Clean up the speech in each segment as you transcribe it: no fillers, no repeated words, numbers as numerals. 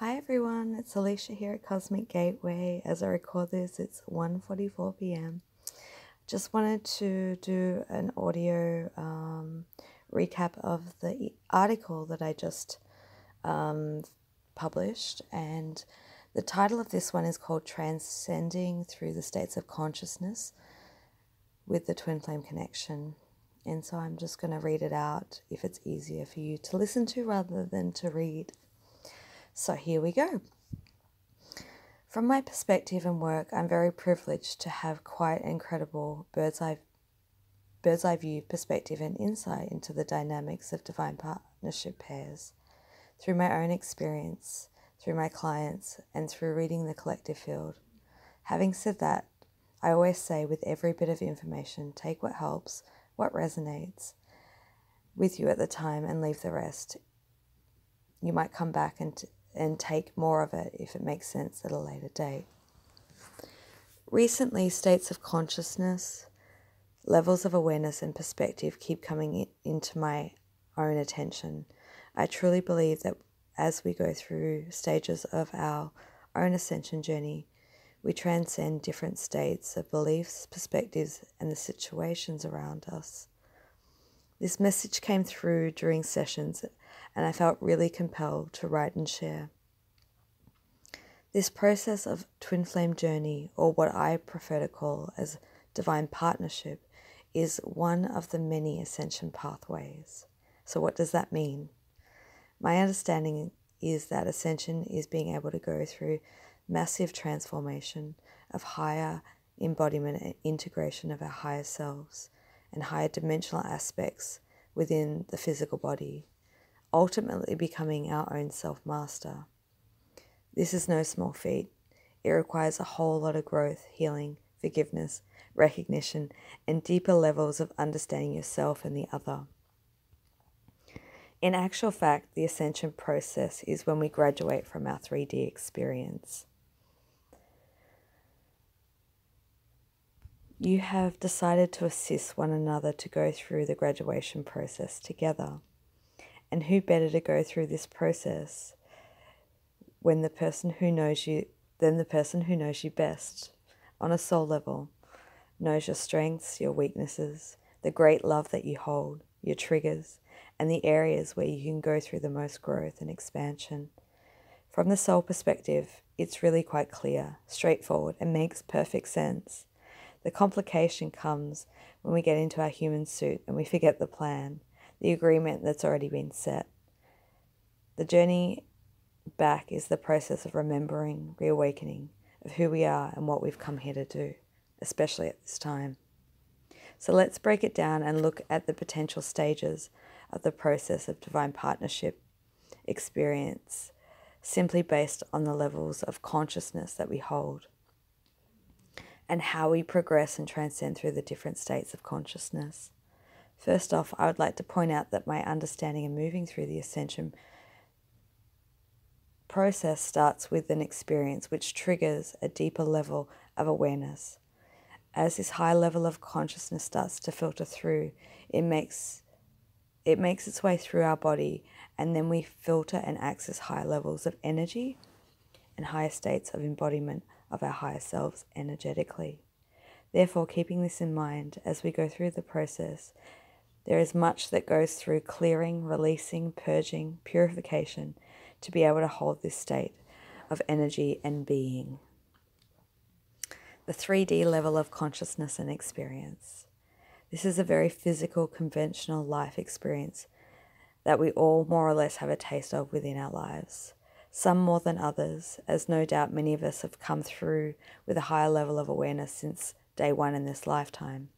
Hi everyone, it's Alicia here at Cosmic Gateway. As I record this, it's 1:44 p.m. Just wanted to do an audio recap of the article that I just published, and the title of this one is called Transcending Through the States of Consciousness with the Twin Flame Connection. And so I'm just going to read it out if it's easier for you to listen to rather than to read. So here we go. From my perspective and work, I'm very privileged to have quite incredible bird's eye view perspective and insight into the dynamics of divine partnership pairs through my own experience, through my clients, and through reading the collective field. Having said that, I always say with every bit of information, take what helps, what resonates with you at the time, and leave the rest. You might come back and take more of it if it makes sense at a later date. Recently, states of consciousness, levels of awareness and perspective keep coming into my own attention. I truly believe that as we go through stages of our own ascension journey, we transcend different states of beliefs, perspectives, and the situations around us. This message came through during sessions, and I felt really compelled to write and share. This process of twin flame journey, or what I prefer to call as divine partnership, is one of the many ascension pathways. So what does that mean? My understanding is that ascension is being able to go through massive transformation of higher embodiment and integration of our higher selves and higher dimensional aspects within the physical body, ultimately becoming our own self-master. This is no small feat. It requires a whole lot of growth, healing, forgiveness, recognition, and deeper levels of understanding yourself and the other. In actual fact, the ascension process is when we graduate from our 3D experience. You have decided to assist one another to go through the graduation process together. And who better to go through this process than the person who knows you best on a soul level, knows your strengths, your weaknesses, the great love that you hold, your triggers, and the areas where you can go through the most growth and expansion. From the soul perspective, it's really quite clear, straightforward, and makes perfect sense. The complication comes when we get into our human suit and we forget the plan, the agreement that's already been set. The journey back is the process of remembering, reawakening of who we are and what we've come here to do, especially at this time. So let's break it down and look at the potential stages of the process of divine partnership experience, simply based on the levels of consciousness that we hold, and how we progress and transcend through the different states of consciousness. First off, I would like to point out that my understanding and moving through the ascension process starts with an experience which triggers a deeper level of awareness. As this high level of consciousness starts to filter through, it makes its way through our body, and then we filter and access higher levels of energy and higher states of embodiment of our higher selves energetically. Therefore, keeping this in mind as we go through the process, there is much that goes through clearing, releasing, purging, purification to be able to hold this state of energy and being. The 3D level of consciousness and experience. This is a very physical, conventional life experience that we all more or less have a taste of within our lives. Some more than others, as no doubt many of us have come through with a higher level of awareness since day one in this lifetime.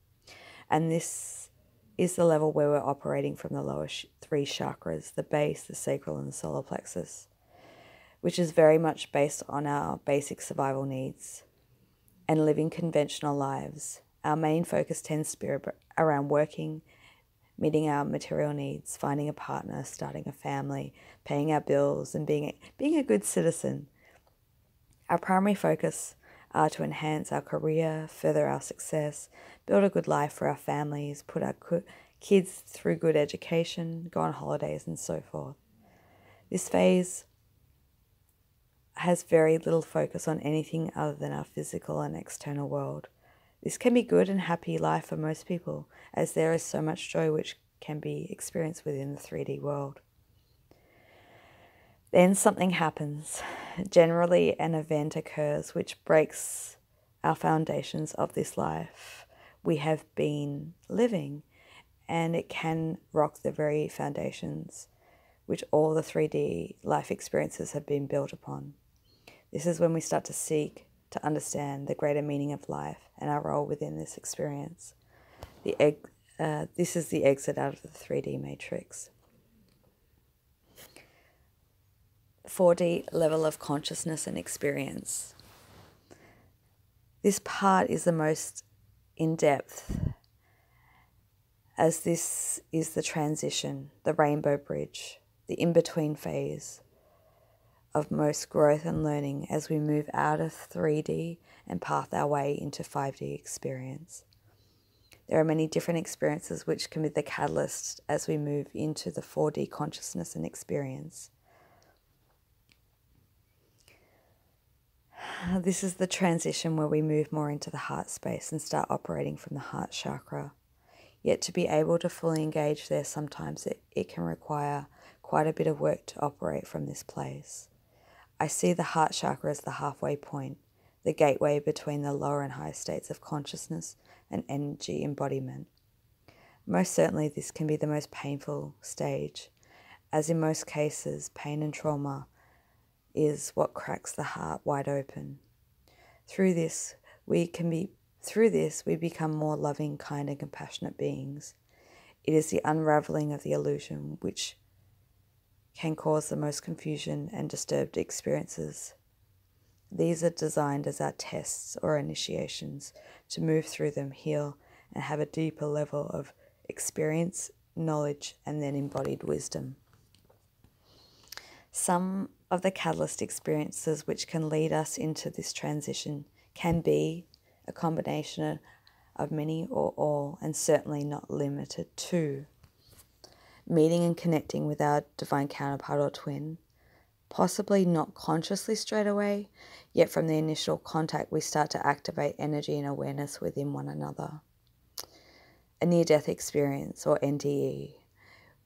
And this is the level where we're operating from the lower three chakras, the base, the sacral, and the solar plexus, which is very much based on our basic survival needs and living conventional lives. Our main focus tends to be around working, meeting our material needs, finding a partner, starting a family, paying our bills, and being a good citizen. Our primary focus are to enhance our career, further our success, build a good life for our families, put our kids through good education, go on holidays, and so forth. This phase has very little focus on anything other than our physical and external world. This can be good and happy life for most people, as there is so much joy which can be experienced within the 3D world. Then something happens. Generally, an event occurs which breaks our foundations of this life we have been living, and it can rock the very foundations which all the 3D life experiences have been built upon. This is when we start to seek to understand the greater meaning of life and our role within this experience. This is the exit out of the 3D matrix. 4D level of consciousness and experience. This part is the most in-depth, as this is the transition, the rainbow bridge, the in-between phase of most growth and learning as we move out of 3D and path our way into 5D experience. There are many different experiences which can be the catalyst as we move into the 4D consciousness and experience. This is the transition where we move more into the heart space and start operating from the heart chakra. Yet to be able to fully engage there, sometimes it can require quite a bit of work to operate from this place. I see the heart chakra as the halfway point, the gateway between the lower and higher states of consciousness and energy embodiment. Most certainly this can be the most painful stage, as in most cases pain and trauma is what cracks the heart wide open. Through this we become more loving, kind and compassionate beings. It is the unraveling of the illusion which can cause the most confusion and disturbed experiences. These are designed as our tests or initiations to move through them, heal, and have a deeper level of experience, knowledge, and then embodied wisdom. Some of the catalyst experiences which can lead us into this transition can be a combination of many or all, and certainly not limited to meeting and connecting with our divine counterpart or twin, possibly not consciously straight away, yet from the initial contact we start to activate energy and awareness within one another. A near-death experience, or NDE,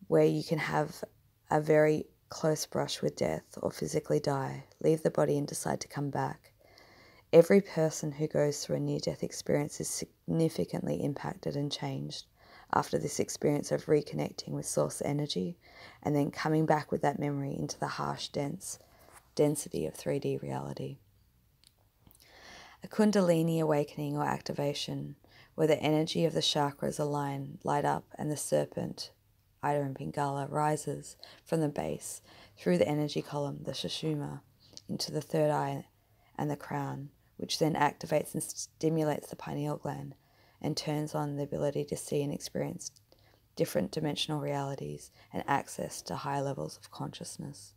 where you can have a very close brush with death or physically die, leave the body and decide to come back. Every person who goes through a near-death experience is significantly impacted and changed after this experience of reconnecting with source energy and then coming back with that memory into the harsh, density of 3D reality. A Kundalini awakening or activation, where the energy of the chakras light up and the serpent, Ida and Pingala, rises from the base through the energy column, the Sushumna, into the third eye and the crown, which then activates and stimulates the pineal gland and turns on the ability to see and experience different dimensional realities and access to higher levels of consciousness.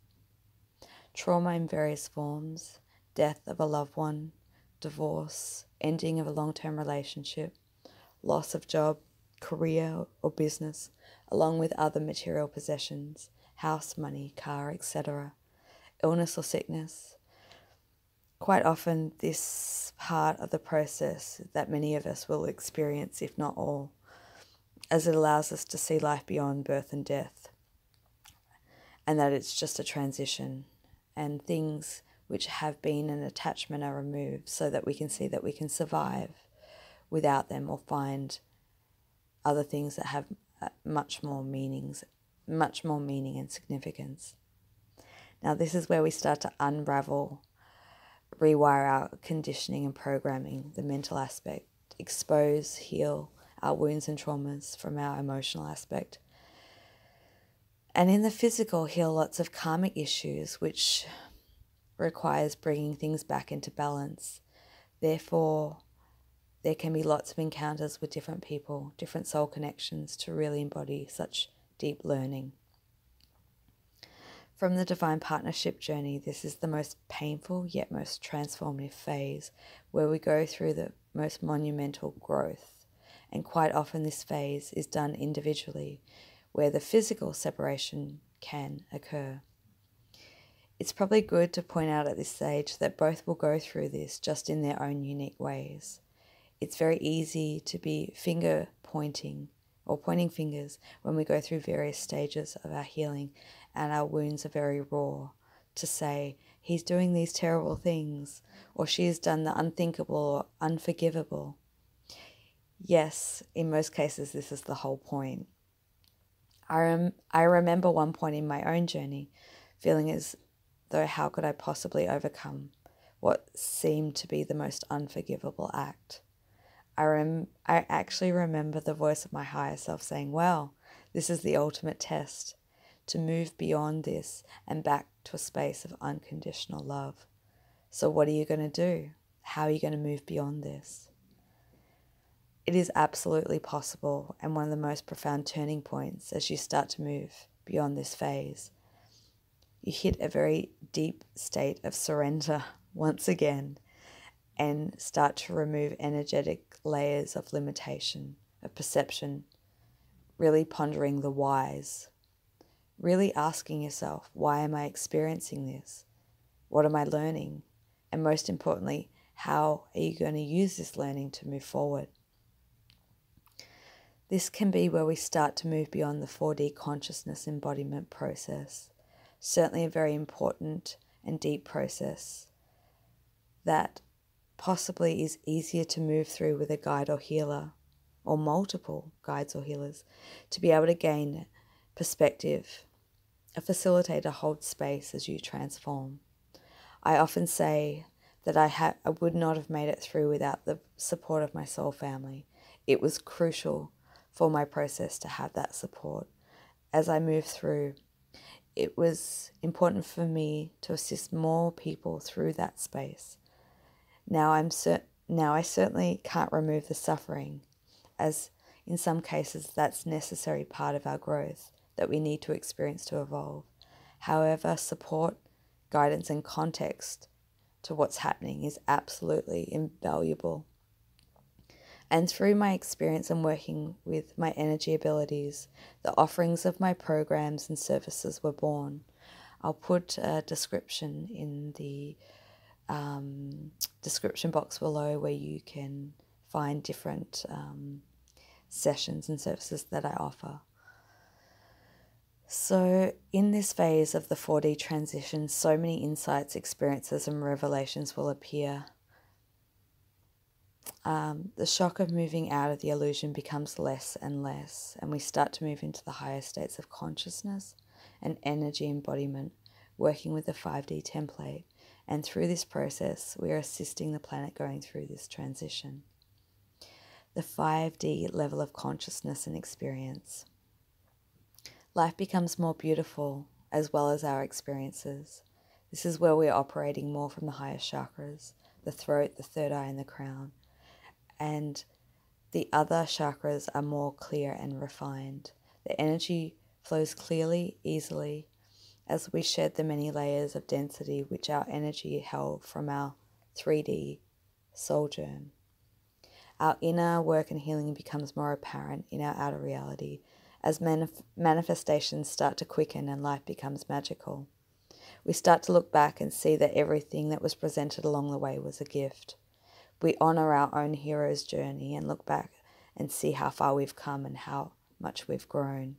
Trauma in various forms, death of a loved one, divorce, ending of a long-term relationship, loss of job, career or business, along with other material possessions, house, money, car, etc., illness or sickness. Quite often this part of the process that many of us will experience, if not all, as it allows us to see life beyond birth and death, and that it's just a transition, and things which have been an attachment are removed so that we can see that we can survive without them or find other things that have much more meaning and significance. Now this is where we start to unravel, rewire our conditioning and programming, the mental aspect, expose, heal our wounds and traumas from our emotional aspect. And in the physical, heal lots of karmic issues, which requires bringing things back into balance. Therefore, there can be lots of encounters with different people, different soul connections to really embody such deep learning. From the divine partnership journey, this is the most painful yet most transformative phase, where we go through the most monumental growth. And quite often this phase is done individually, where the physical separation can occur. It's probably good to point out at this stage that both will go through this just in their own unique ways. It's very easy to be finger pointing or pointing fingers when we go through various stages of our healing and our wounds are very raw, to say, he's doing these terrible things, or she has done the unthinkable or unforgivable. Yes, in most cases, this is the whole point. I remember one point in my own journey feeling as though how could I possibly overcome what seemed to be the most unforgivable act. I actually remember the voice of my higher self saying, well, this is the ultimate test, to move beyond this and back to a space of unconditional love. So what are you going to do? How are you going to move beyond this? It is absolutely possible, and one of the most profound turning points as you start to move beyond this phase. You hit a very deep state of surrender once again and start to remove energetic layers of limitation, of perception, really pondering the whys, really asking yourself, why am I experiencing this? What am I learning? And most importantly, how are you going to use this learning to move forward? This can be where we start to move beyond the 4D consciousness embodiment process. Certainly a very important and deep process that possibly is easier to move through with a guide or healer, or multiple guides or healers, to be able to gain perspective. A facilitator holds space as you transform. I often say that I would not have made it through without the support of my soul family. It was crucial for my process to have that support. As I moved through, it was important for me to assist more people through that space. Now I certainly can't remove the suffering, as in some cases that's necessary part of our growth that we need to experience to evolve. However, support, guidance and context to what's happening is absolutely invaluable. And through my experience and working with my energy abilities, the offerings of my programs and services were born. I'll put a description in the description box below where you can find different sessions and services that I offer. So in this phase of the 4D transition, so many insights, experiences and revelations will appear. The shock of moving out of the illusion becomes less and less, and we start to move into the higher states of consciousness and energy embodiment, working with the 5D template. And through this process, we are assisting the planet going through this transition. The 5D level of consciousness and experience. Life becomes more beautiful as well as our experiences. This is where we're operating more from the higher chakras, the throat, the third eye and the crown. And the other chakras are more clear and refined. The energy flows clearly, easily, as we shed the many layers of density which our energy held from our 3D soul germ. Our inner work and healing becomes more apparent in our outer reality as manifestations start to quicken and life becomes magical. We start to look back and see that everything that was presented along the way was a gift. We honor our own hero's journey and look back and see how far we've come and how much we've grown.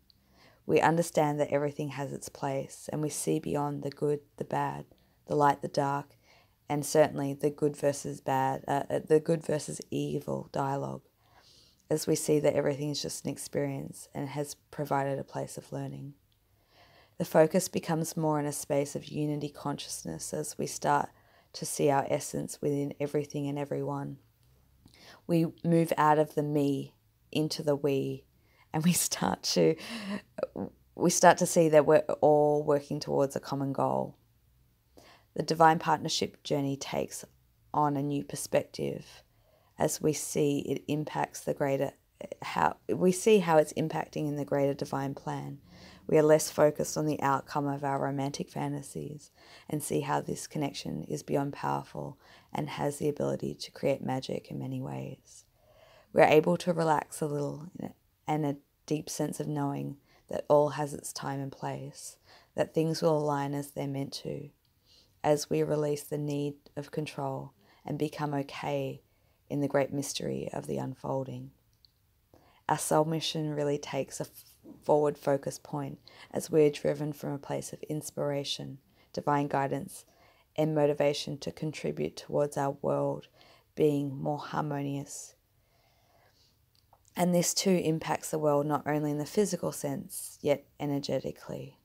We understand that everything has its place, and we see beyond the good, the bad, the light, the dark, and certainly the good versus bad, the good versus evil dialogue, as we see that everything is just an experience and has provided a place of learning. The focus becomes more in a space of unity consciousness as we start to see our essence within everything and everyone. We move out of the me into the we, and we start to see that we're all working towards a common goal. The divine partnership journey takes on a new perspective as we see it impacts how it's impacting in the greater divine plan. We are less focused on the outcome of our romantic fantasies and see how this connection is beyond powerful and has the ability to create magic in many ways. We are able to relax a little and a deep sense of knowing that all has its time and place, that things will align as they're meant to. as we release the need of control and become okay in the great mystery of the unfolding. Our soul mission really takes a forward focus point as we are driven from a place of inspiration, divine guidance, and motivation to contribute towards our world being more harmonious. And this too impacts the world not only in the physical sense, yet energetically.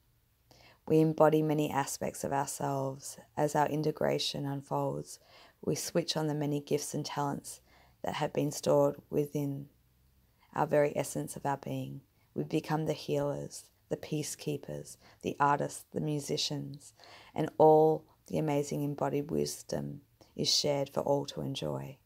We embody many aspects of ourselves. As our integration unfolds, we switch on the many gifts and talents that have been stored within our very essence of our being. We become the healers, the peacekeepers, the artists, the musicians, and all the amazing embodied wisdom is shared for all to enjoy.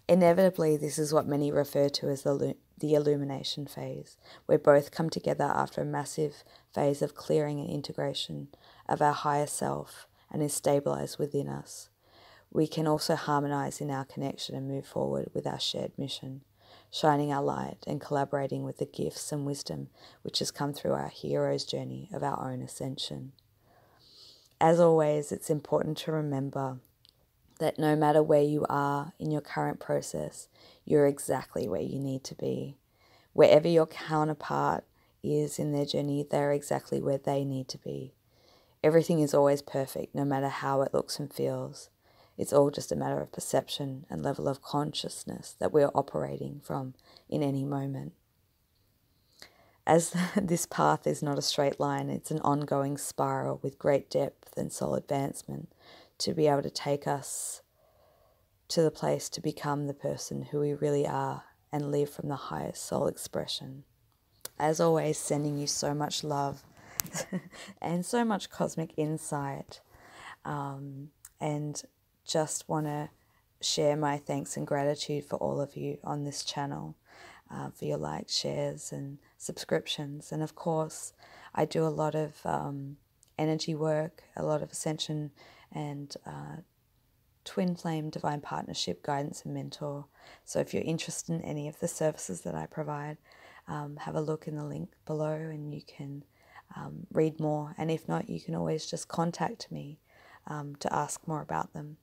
Inevitably, this is what many refer to as the illumination phase, where both come together after a massive phase of clearing and integration of our higher self and is stabilized within us. We can also harmonize in our connection and move forward with our shared mission, shining our light and collaborating with the gifts and wisdom which has come through our hero's journey of our own ascension. As always, it's important to remember that no matter where you are in your current process, you're exactly where you need to be. Wherever your counterpart is in their journey, they're exactly where they need to be. Everything is always perfect, no matter how it looks and feels. It's all just a matter of perception and level of consciousness that we're operating from in any moment. As this path is not a straight line, it's an ongoing spiral with great depth and soul advancement to be able to take us to the place to become the person who we really are and live from the highest soul expression. As always, sending you so much love and so much cosmic insight, and just want to share my thanks and gratitude for all of you on this channel, for your likes, shares and subscriptions. And of course, I do a lot of energy work, a lot of ascension and twin flame divine partnership guidance and mentor. So if you're interested in any of the services that I provide, have a look in the link below and you can read more. And if not, you can always just contact me to ask more about them.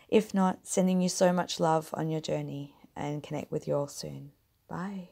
If not, sending you so much love on your journey and connect with you all soon. Bye.